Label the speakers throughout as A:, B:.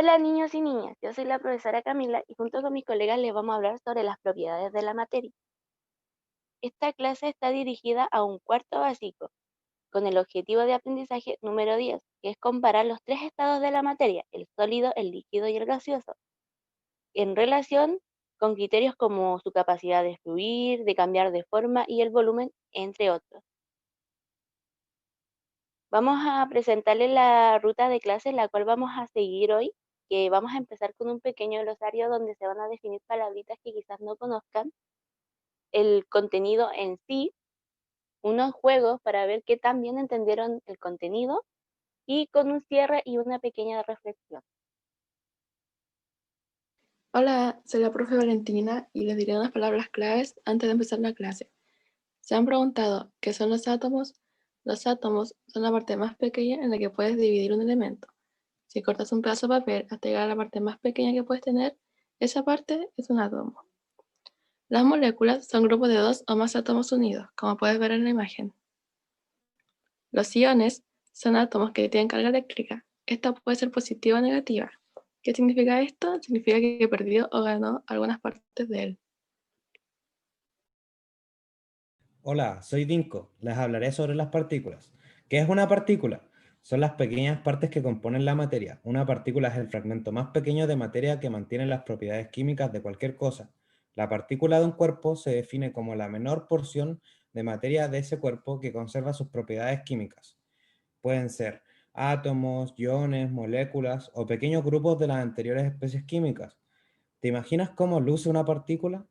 A: Hola niños y niñas, yo soy la profesora Camila y junto con mis colegas les vamos a hablar sobre las propiedades de la materia. Esta clase está dirigida a un cuarto básico, con el objetivo de aprendizaje número 10, que es comparar los tres estados de la materia, el sólido, el líquido y el gaseoso, en relación con criterios como su capacidad de fluir, de cambiar de forma y el volumen, entre otros. Vamos a presentarles la ruta de clase, la cual vamos a seguir hoy, que vamos a empezar con un pequeño glosario donde se van a definir palabritas que quizás no conozcan, el contenido en sí, unos juegos para ver qué tan bien entendieron el contenido y con un cierre y una pequeña reflexión.
B: Hola, soy la profe Valentina y les diré unas palabras claves antes de empezar la clase. ¿Se han preguntado qué son los átomos? Los átomos son la parte más pequeña en la que puedes dividir un elemento. Si cortas un pedazo de papel hasta llegar a la parte más pequeña que puedes tener, esa parte es un átomo. Las moléculas son grupos de dos o más átomos unidos, como puedes ver en la imagen. Los iones son átomos que tienen carga eléctrica. Esta puede ser positiva o negativa. ¿Qué significa esto? Significa que perdió o ganó algunas partes de él.
C: Hola, soy Dinko. Les hablaré sobre las partículas. ¿Qué es una partícula? Son las pequeñas partes que componen la materia. Una partícula es el fragmento más pequeño de materia que mantiene las propiedades químicas de cualquier cosa. La partícula de un cuerpo se define como la menor porción de materia de ese cuerpo que conserva sus propiedades químicas. Pueden ser átomos, iones, moléculas o pequeños grupos de las anteriores especies químicas. ¿Te imaginas cómo luce una partícula?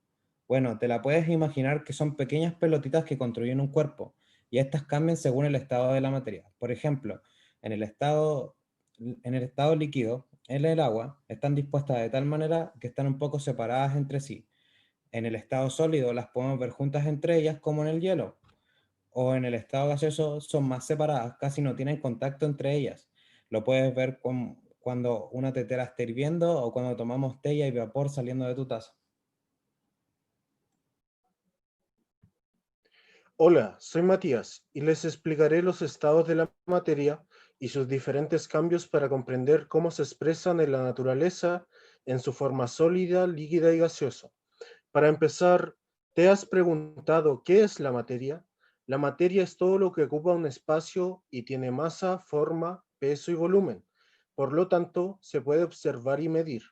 C: Bueno, te la puedes imaginar que son pequeñas pelotitas que construyen un cuerpo y estas cambian según el estado de la materia. Por ejemplo, en el estado, en el estado líquido, en el agua, están dispuestas de tal manera que están un poco separadas entre sí. En el estado sólido las podemos ver juntas entre ellas como en el hielo. O en el estado gaseoso son más separadas, casi no tienen contacto entre ellas. Lo puedes ver cuando una tetera está hirviendo o cuando tomamos té y hay vapor saliendo de tu taza.
D: Hola, soy Matías y les explicaré los estados de la materia y sus diferentes cambios para comprender cómo se expresan en la naturaleza en su forma sólida, líquida y gaseosa. Para empezar, ¿te has preguntado qué es la materia? La materia es todo lo que ocupa un espacio y tiene masa, forma, peso y volumen. Por lo tanto, se puede observar y medir.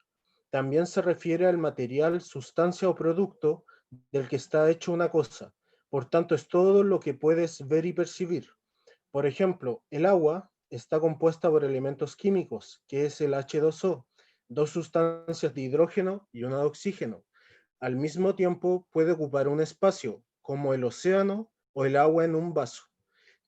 D: También se refiere al material, sustancia o producto del que está hecho una cosa. Por tanto, es todo lo que puedes ver y percibir. Por ejemplo, el agua está compuesta por elementos químicos, que es el H2O, dos sustancias de hidrógeno y una de oxígeno. Al mismo tiempo puede ocupar un espacio, como el océano o el agua en un vaso.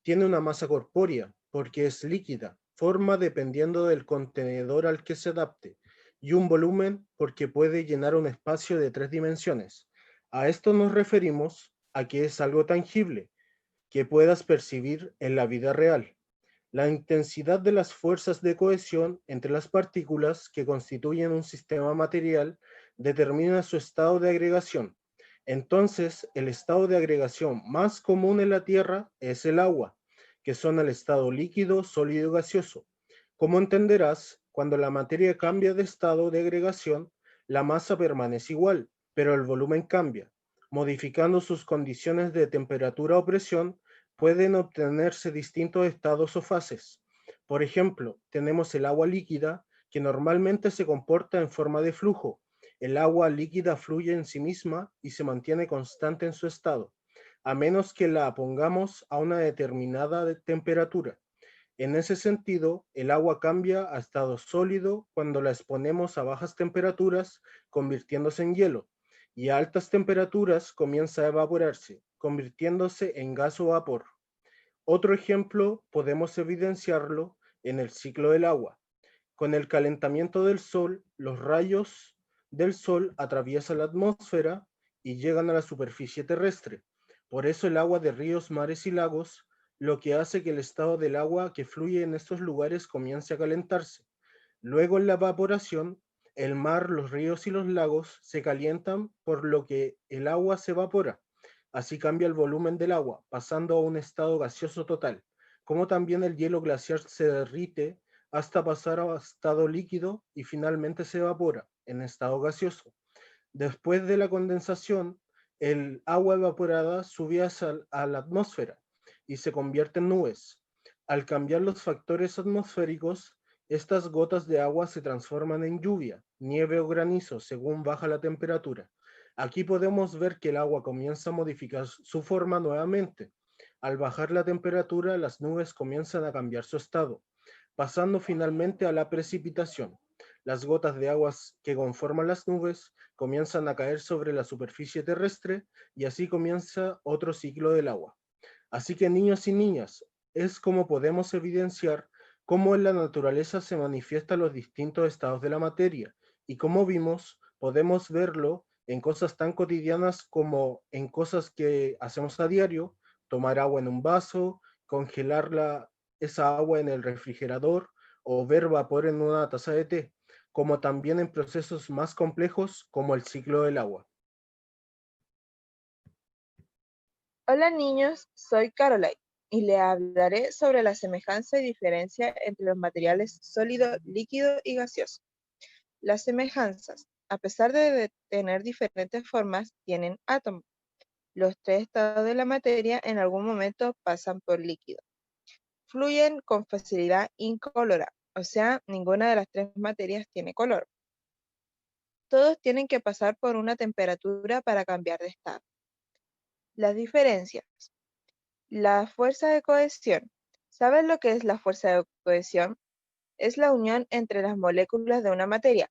D: Tiene una masa corpórea, porque es líquida, forma dependiendo del contenedor al que se adapte, y un volumen, porque puede llenar un espacio de 3 dimensiones. A esto nos referimos a que es algo tangible, que puedas percibir en la vida real. La intensidad de las fuerzas de cohesión entre las partículas que constituyen un sistema material determina su estado de agregación. Entonces, el estado de agregación más común en la Tierra es el agua, que son el estado líquido, sólido y gaseoso. Como entenderás, cuando la materia cambia de estado de agregación, la masa permanece igual, pero el volumen cambia. Modificando sus condiciones de temperatura o presión, pueden obtenerse distintos estados o fases. Por ejemplo, tenemos el agua líquida, que normalmente se comporta en forma de flujo. El agua líquida fluye en sí misma y se mantiene constante en su estado, a menos que la pongamos a una determinada temperatura. En ese sentido, el agua cambia a estado sólido cuando la exponemos a bajas temperaturas, convirtiéndose en hielo, y a altas temperaturas comienza a evaporarse, convirtiéndose en gas o vapor. Otro ejemplo podemos evidenciarlo en el ciclo del agua. Con el calentamiento del Sol, los rayos del Sol atraviesan la atmósfera y llegan a la superficie terrestre. Por eso el agua de ríos, mares y lagos, lo que hace que el estado del agua que fluye en estos lugares comience a calentarse. Luego en la evaporación, el mar, los ríos y los lagos se calientan por lo que el agua se evapora. Así cambia el volumen del agua, pasando a un estado gaseoso total. Como también el hielo glaciar se derrite hasta pasar a estado líquido y finalmente se evapora en estado gaseoso. Después de la condensación, el agua evaporada sube a la atmósfera y se convierte en nubes. Al cambiar los factores atmosféricos, estas gotas de agua se transforman en lluvia, nieve o granizo según baja la temperatura. Aquí podemos ver que el agua comienza a modificar su forma nuevamente. Al bajar la temperatura, las nubes comienzan a cambiar su estado, pasando finalmente a la precipitación. Las gotas de agua que conforman las nubes comienzan a caer sobre la superficie terrestre y así comienza otro ciclo del agua. Así que niños y niñas, es como podemos evidenciar cómo en la naturaleza se manifiestan los distintos estados de la materia y como vimos, podemos verlo en cosas tan cotidianas como en cosas que hacemos a diario, tomar agua en un vaso, congelar esa agua en el refrigerador o ver vapor en una taza de té, como también en procesos más complejos como el ciclo del agua.
E: Hola niños, soy Caroline y le hablaré sobre la semejanza y diferencia entre los materiales sólido, líquido y gaseoso. Las semejanzas, a pesar de tener diferentes formas, tienen átomos. Los tres estados de la materia en algún momento pasan por líquido. Fluyen con facilidad incolora, o sea, ninguna de las tres materias tiene color. Todos tienen que pasar por una temperatura para cambiar de estado. Las diferencias. La fuerza de cohesión. ¿Sabes lo que es la fuerza de cohesión? Es la unión entre las moléculas de una materia,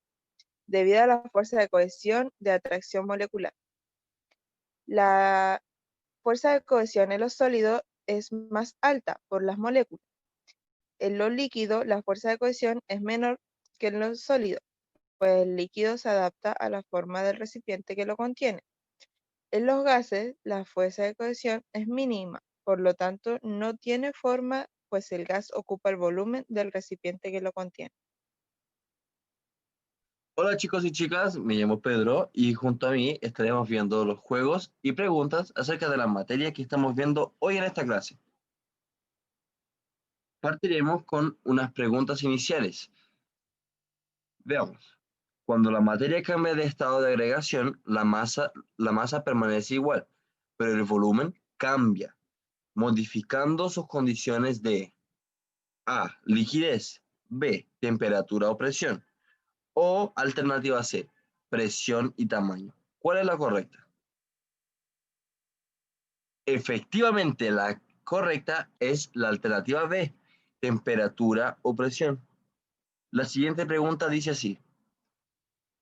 E: debido a la fuerza de cohesión de atracción molecular. La fuerza de cohesión en lo sólido es más alta por las moléculas. En lo líquido, la fuerza de cohesión es menor que en lo sólido, pues el líquido se adapta a la forma del recipiente que lo contiene. En los gases, la fuerza de cohesión es mínima, por lo tanto no tiene forma, pues el gas ocupa el volumen del recipiente que lo contiene.
F: Hola chicos y chicas, me llamo Pedro y junto a mí estaremos viendo los juegos y preguntas acerca de la materia que estamos viendo hoy en esta clase. Partiremos con unas preguntas iniciales. Veamos. Cuando la materia cambia de estado de agregación, la masa permanece igual, pero el volumen cambia, modificando sus condiciones de A, liquidez, B, temperatura o presión, o alternativa C, presión y tamaño. ¿Cuál es la correcta? Efectivamente, la correcta es la alternativa B, temperatura o presión. La siguiente pregunta dice así.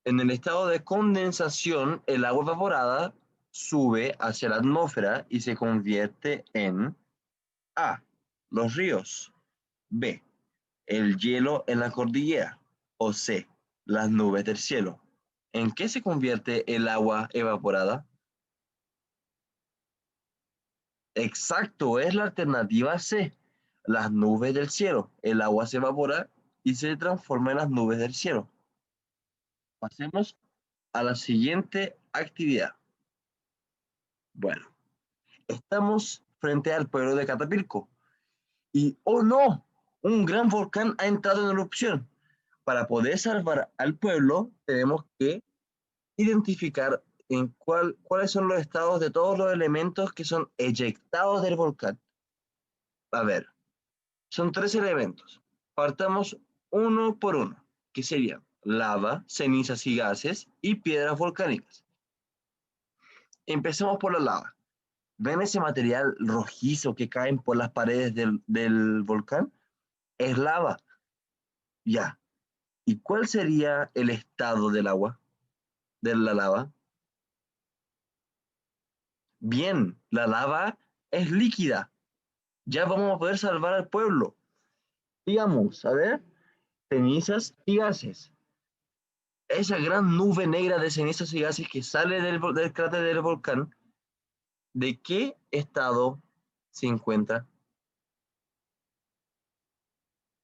F: En el estado de condensación, el agua evaporada sube hacia la atmósfera y se convierte en A, los ríos, B, el hielo en la cordillera o C, las nubes del cielo. ¿En qué se convierte el agua evaporada? Exacto, es la alternativa C, las nubes del cielo. El agua se evapora y se transforma en las nubes del cielo. Pasemos a la siguiente actividad. Bueno, estamos frente al pueblo de Catapilco y, ¡oh no!, un gran volcán ha entrado en erupción. Para poder salvar al pueblo, tenemos que identificar cuáles son los estados de todos los elementos que son eyectados del volcán. A ver, son 3 elementos. Partamos uno por uno, que serían lava, cenizas y gases y piedras volcánicas. Empecemos por la lava. ¿Ven ese material rojizo que caen por las paredes del volcán? Es lava. Ya. ¿Y cuál sería el estado del agua, de la lava? Bien, la lava es líquida. Ya vamos a poder salvar al pueblo. Digamos, a ver, cenizas y gases. Esa gran nube negra de cenizas y gases que sale del cráter del volcán, ¿de qué estado se encuentra?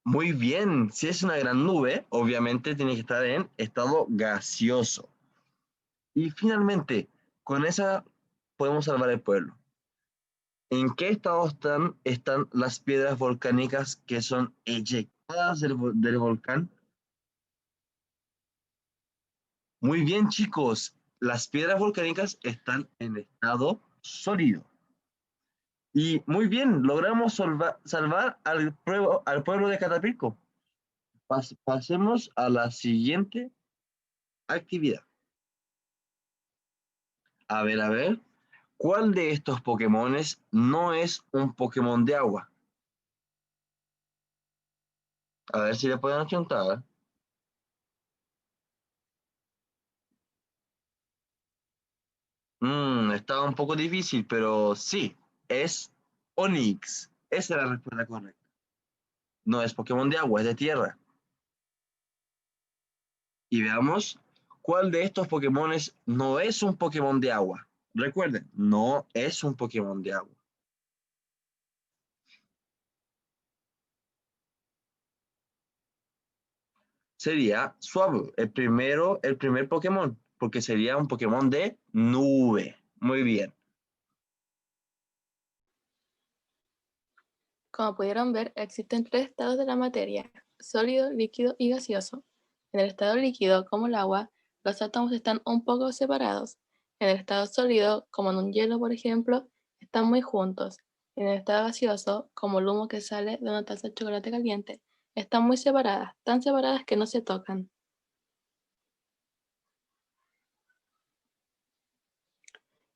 F: Muy bien, si es una gran nube, obviamente tiene que estar en estado gaseoso. Y finalmente, con esa podemos salvar el pueblo. ¿En qué estado están las piedras volcánicas que son eyectadas del volcán. Muy bien, chicos. Las piedras volcánicas están en estado sólido. Y muy bien, logramos salvar al pueblo de Catapilco. Pasemos a la siguiente actividad. A ver. ¿Cuál de estos Pokémones no es un Pokémon de agua? A ver si le pueden achuntar. Estaba un poco difícil, pero sí, es Onix. Esa es la respuesta correcta. No es Pokémon de agua, es de tierra. Y veamos cuál de estos Pokémones no es un Pokémon de agua. Recuerden, no es un Pokémon de agua. Sería Swablu, el primer Pokémon, porque sería un Pokémon de nube. Muy bien.
B: Como pudieron ver, existen 3 estados de la materia: sólido, líquido y gaseoso. En el estado líquido, como el agua, los átomos están un poco separados. En el estado sólido, como en un hielo, por ejemplo, están muy juntos. En el estado gaseoso, como el humo que sale de una taza de chocolate caliente, están muy separadas, tan separadas que no se tocan.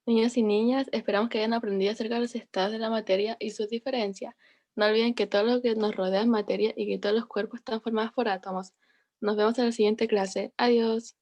B: Niños y niñas, esperamos que hayan aprendido acerca de los estados de la materia y sus diferencias. No olviden que todo lo que nos rodea es materia y que todos los cuerpos están formados por átomos. Nos vemos en la siguiente clase. Adiós.